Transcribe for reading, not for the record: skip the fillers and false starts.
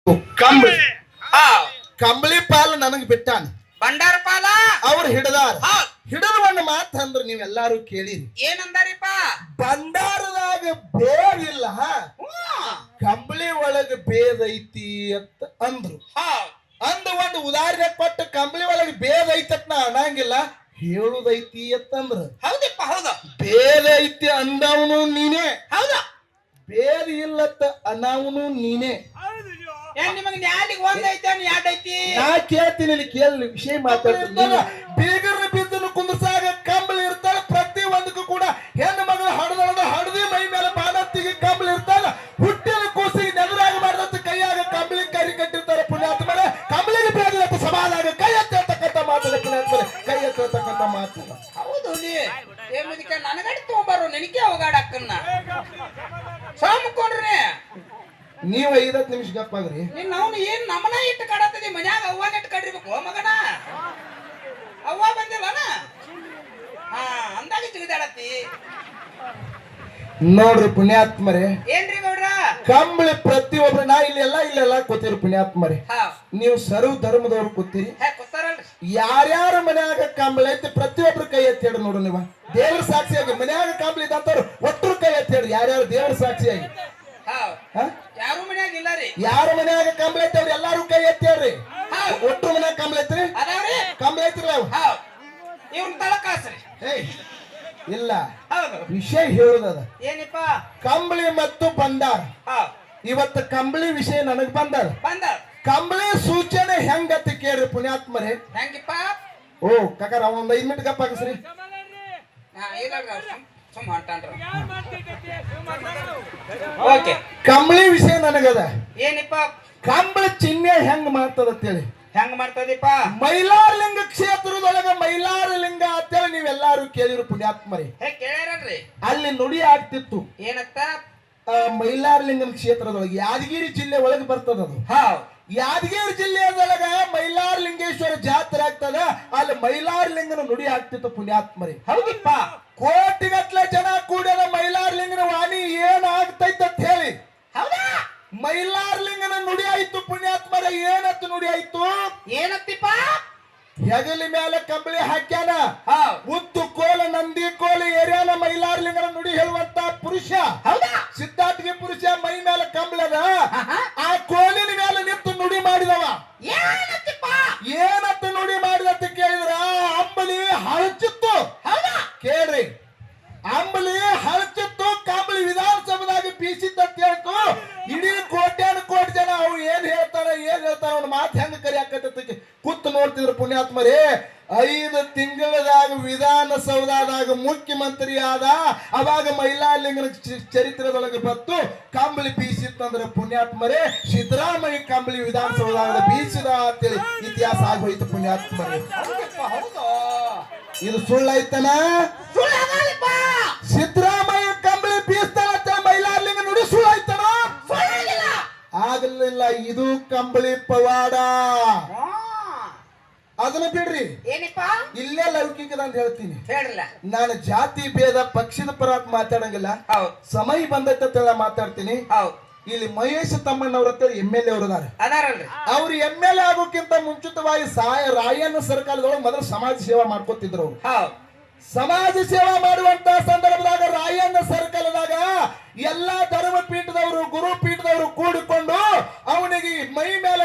ಕಂಬಳಿ ಹಾ ಕಂಬಳಿ ಪಾಲ ನನಗ್ ಬಿಟ್ಟಾನ ಬಂಡಾರ ಪಾಲ ಅವ್ರು ಹಿಡದಾರ ಹೌದ್ ಹಿಡದ ಒಂದ್ ಮಾತು ಅಂದ್ರ ನೀವೆಲ್ಲಾರು ಕೇಳಿರಿ ಏನಂದಾರಿಪ್ಪ ಬಂಡಾರದಾಗ ಬೇರಿಲ್ಲ ಕಂಬಳಿ ಒಳಗ ಬೇದ ಐತಿ ಅಂತ ಅಂದ್ರು ಹೌದ್ ಅಂದ ಒಂದು ಉದಾಹರಣೆ ಕೊಟ್ಟು ಕಂಬಳಿ ಒಳಗ ಬೇದ ಐತತ್ ನಾ ಅನ್ನಂಗಿಲ್ಲ ಹೇಳುದೈತಿ ಅಂತಂದ್ರ ಹೌದಪ್ಪ ಹೌದು ಬೇದ ಐತಿ ಅಂದವನು ನೀನೇ ಹೌದು ಬೇದ ಇಲ್ಲತ್ತ ಅನ್ನವನು ನೀನೇ ಏನ್ ನಿಮಗ್ ನ್ಯಾಲಿಗೆ ಒಂದೈತೆ ಎರಡ್ ಐತಿ ನಾ ಕೇಳ್ತೀನಿ ಇಲ್ಲಿ ಕೇಳಿ ವಿಷಯ ಮಾತಾಡ್ತೀನಿ ಬೀಗರ್ನ ಬಿದ್ದನು ಕುಂದ್ರಸಾಗ ಕಂಬಳಿ ಇರ್ತಾಳ ಪ್ರತಿ ಒಂದಕ್ಕೂ ಕೂಡ ಹೆಣ್ಣು ಮಗಳು ಹಡದಿ ಮೈ ಮೇಲೆ ಬಾಣತ್ತಿಗೆ ಕಂಬಳಿ ಇರ್ತಾಳ ಹುಟ್ಟಿನ ಕೂಸಿಗೆ ನೆದರಾಗ ಮಾಡದಂತ ಕೈಯಾಗ ಕಂಬಳಿ ಕರಿ ಕಟ್ಟಿರ್ತಾರೆ ಪುಣ್ಯಾತ್ಮರ ಕಂಬಳಿಗೆ ಬೇಡ ಸಮಾಧಾನ ಕೈ ಎತ್ತಿರ್ತಕ್ಕಂಥ ಮಾತದ ಪುಣ್ಯಾತ್ಮರ ಕೈ ಎತ್ತಿರ್ತಕ್ಕಂಥ ಮಾತದ ಹೌದು ಏಮದಕ್ಕೆ ನನಗಡಿ ತಗೊಂಬಾರು ನನಗೆ ಹೋಗಾಡಕ್ಕನ್ನ ಸಾಮ್ಕೊಂಡ್ರಿ ನೀವು 5 ನಿಮಿಷ ಗಪ್ಪಾಗ್ರಿ ನಿನ್ನ ಅವನು ಏನ್ ನಮ್ಮನ ಇಟ್ಟು ಕಾಡತ್ತದಿ ಮನ್ಯಾಗ ಅವ್ವನ ಇಟ್ಟು ಕಡಿರ್ಬೇಕು ಮಗನ ಅವ್ವ ಬಂದಿಲ್ಲನ ಹಾ ಅಂದಾಗ ಜಿಗಿದಾಡತ್ತಿ ನೋಡ್ರಿ ಪುಣ್ಯಾತ್ಮರೇ ಏನ್ರಿ ಗೌಡ್ರ ಕಂಬಳಿ ಪ್ರತಿಯೊಬ್ರು ನಾ ಇಲ್ಲೆಲ್ಲ ಕೂತಿರಿ ಪುಣ್ಯಾತ್ಮರೇ ಹಾ ನೀವು ಸರ್ವ ಧರ್ಮದವ್ರು ಕೂತಿರಿ ಕೂತಾರಲ್ರಿ ಯಾರ್ಯಾರ ಮನ್ಯಾಗ ಕಂಬಳಿ ಐತಿ ಪ್ರತಿಯೊಬ್ರು ಕೈ ಎತ್ತಿ ಹೇಳಿ ನೋಡು ನೀವು ದೇವ್ರ ಸಾಕ್ಷಿಯಾಗಿ ಮನ್ಯಾಗ ಕಂಬಳಿ ಇದ್ದಂತವ್ರು ಒಟ್ಟರು ಕೈ ಎತ್ತಿ ಹೇಳಿ ಯಾರ್ಯಾರು ದೇವ್ರ ಸಾಕ್ಷಿಯಾಗಿ ಯಾರು ಮನ್ಯಾಗ ಇಲ್ಲ ರೀ ಯಾರ ಮನ್ಯಾಗ ಕಂಬಳಿ ಐತಿ ಅವ್ರು ಎಲ್ಲಾರು ಕೈ ಎತ್ತಿ ಹೇಳ್ರಿ ಒಟ್ಟರು ಮನ್ಯಾಗ ಕಂಬಳಿ ಐತ್ರಿ ಅದಾವ್ರಿ ಕಂಬಳಿ ಐತ್ರಿ ಅವು ಇವ್ನ ತಳ ಕಾಸ್ರಿ ಏಯ್ ಇಲ್ಲ ಹೌದು ವಿಷಯ ಹೇಳುದದ ಏನಿಪ್ಪ ಕಂಬಳಿ ಮತ್ತು ಬಂಡಾರ ಇವತ್ತು ಕಂಬಳಿ ವಿಷಯ ನನಗ್ ಬಂದಾರ ಬಂದ ಕಂಬಳಿ ಸೂಚನೆ ಹೆಂಗತ್ತ ಕೇಳ್ರಿ ಪುಣ್ಯಾತ್ಮರೇ ಹೆಂಗಿಪ್ಪ ಓ ಕಾಕಾರ ಒಂದ್ 5 ಮಿನಿಟ್ ಗಪ್ಪ ಹಾಕಿಸ್ರಿ ಸುಮ್ ಹೊಂಟಾನ್ರ ಓಕೆ ಕಂಬಳಿ ವಿಷಯ ನನಗದ ಏನಿಪ್ಪ ಕಂಬಳಿ ಚಿಹ್ನೆ ಹೆಂಗ್ ಮಾಡ್ತದ ಅಂತೇಳಿ ಹೆಂಗ್ ಮಾಡ್ತದಿಪ್ಪ ಮೈಲಾರಲಿಂಗ ಕ್ಷೇತ್ರದೊಳಗ ಮೈಲಾರಲಿಂಗ ಅಂತೇಳಿ ನೀವೆಲ್ಲಾರು ಕೇಳಿರು ಪುಣ್ಯಾತ್ಮರೇ ಕೇಳ್ಯಾರಲ್ರಿ ಅಲ್ಲಿ ನುಡಿ ಆಗ್ತಿತ್ತು ಏನತ್ತ ಮೈಲಾರಲಿಂಗನ ಕ್ಷೇತ್ರದೊಳಗೆ ಯಾದಗಿರಿ ಜಿಲ್ಲೆ ಒಳಗೆ ಬರ್ತದ ಅದು ಯಾದಗಿರಿ ಜಿಲ್ಲೆಯೊಳಗ ಮೈಲಾರಲಿಂಗೇಶ್ವರ ಜಾತ್ರೆ ಆಗ್ತದ ಅಲ್ಲಿ ಮೈಲಾರಲಿಂಗನ ನುಡಿ ಆಗ್ತಿತ್ತು ಪುಣ್ಯಾತ್ಮರೇ ಹೌದಿಪ್ಪ ಕೋಟಿಗಟ್ಲೆ ಜನ ಕೂಡ್ಯದ ಮೈಲಾರಲಿಂಗನ ವಾಣಿ ಏನ್ ಆಗ್ತೈತ ಅಂತ ಹೇಳಿ ಹೌದಾ ಮೈಲಾರಲಿಂಗನ ನುಡಿ ಆಯ್ತು ಪುಣ್ಯಾತ್ಮರ ಏನತ್ತು ನುಡಿ ಆಯ್ತು ಏನತ್ತಿಪ್ಪ ಹೆಗಲಿ ಮೇಲೆ ಕಂಬಳಿ ಹಾಕ್ಯಾನ ಉದ್ದು ಕೋಲ ನಂದಿ ಕೋಲ ಏರಿಯಾನ ಮೈಲಾರಲಿಂಗನ ನುಡಿ ಹೇಳುವಂತ ಪುರುಷ ಸಿದ್ಧಾರ್ಥಿಗೆ ಪುರುಷ ಮೈ ಮೇಲೆ ಕಂಬಳದ ಆ ಕೋಲಿನ ಮೇಲೆ ನಿಂತು ನುಡಿ ಮಾಡಿದವ ಏನತ್ತು ನುಡಿ ಮಾಡಿದಂತ ಕೇಳಿದ್ರ ಅಂಬಲಿ ಹಳಚಿತ್ತು ಕೇಳ್ರಿ ಅಂಬಲಿ ಹಳಚಿತ್ತು ಕಂಬಳಿ ವಿಧಾನಸಭೆದಾಗ ಬೀಸಿದ್ದಂತ ಹೇಳ್ತು ಇಡೀ ಕೋಟ್ಯಾನು ಕೋಟಿ ಜನ ಅವ್ರು ಏನ್ ಹೇಳ್ತಾರ ಅವ್ನ ಮಾತು ಹೆಂಗ ಕರಿಯಾಕತ್ತ ಕೂತು ನೋಡ್ತಿದ್ರು ಪುಣ್ಯಾತ್ಮರೇ 5 ತಿಂಗಳದಾಗ ವಿಧಾನಸೌಧದಾಗ ಮುಖ್ಯಮಂತ್ರಿ ಆದ ಅವಾಗ ಮೈಲಾರಲಿಂಗನ ಚರಿತ್ರೆದೊಳಗೆ ಬತ್ತು ಕಂಬಳಿ ಬೀಸಿತ್ತಂದ್ರೆ ಪುಣ್ಯಾತ್ಮರೇ ಸಿದ್ದರಾಮಯ್ಯ ಕಂಬಳಿ ವಿಧಾನಸೌಧದಾಗ ಬೀಸಿದ ಅಂತೇಳಿ ಇತಿಹಾಸ ಆಗೋಯ್ತು ಪುಣ್ಯಾತ್ಮರೇ ಇದು ಸುಳ್ಳೈತನ ಸಿದ್ದರಾಮಯ್ಯ ಕಂಬಳಿ ಬೀಸ್ತಾನ ಮೈಲಾರಲಿಂಗ ನುಡಿ ಸುಳ್ಳೈತನ ಆಗಲಿಲ್ಲ ಇದು ಕಂಬಳಿ ಪವಾಡ ಅದನ್ನ ಬಿಡ್ರಿ ಏನಿಪ್ಪ ಇಲ್ಲೇ ಲೌಕಿಕದ ಅಂತ ಹೇಳ್ತೀನಿ ಹೇಳ್ರಲ್ಲ ನಾನು ಜಾತಿ ಭೇದ ಪಕ್ಷದ ಪರ ಮಾತಾಡಂಗಿಲ್ಲ ಸಮಯ ಬಂದೈತೆ ಅಂತ ಮಾತಾಡ್ತೀನಿ ಇಲ್ಲಿ ಮಹೇಶ್ ತಮ್ಮಣ್ಣವ್ರ ಹತ್ರ MLA ಅವರು ಅದಾರಲ್ರಿ ಅವ್ರು MLA ಆಗೋಕ್ಕಿಂತ ಮುಂಚಿತವಾಗಿ ರಾಯಣ್ಣ ಸರ್ಕಾರದೊಳಗೆ ಮೊದಲು ಸಮಾಜ ಸೇವಾ ಮಾಡ್ಕೊತಿದ್ರು ಅವ್ರು ಸಮಾಜ ಸೇವಾ ಮಾಡುವಂತ ಸಂದರ್ಭದಾಗ ರಾಯಣ್ಣ ಸರ್ಕಲ್ದಾಗ ಎಲ್ಲಾ ಧರ್ಮ ಪೀಠದವರು ಗುರು ಪೀಠದವರು ಕೂಡಿಕೊಂಡು ಅವನಿಗೆ ಮೈ ಮೇಲೆ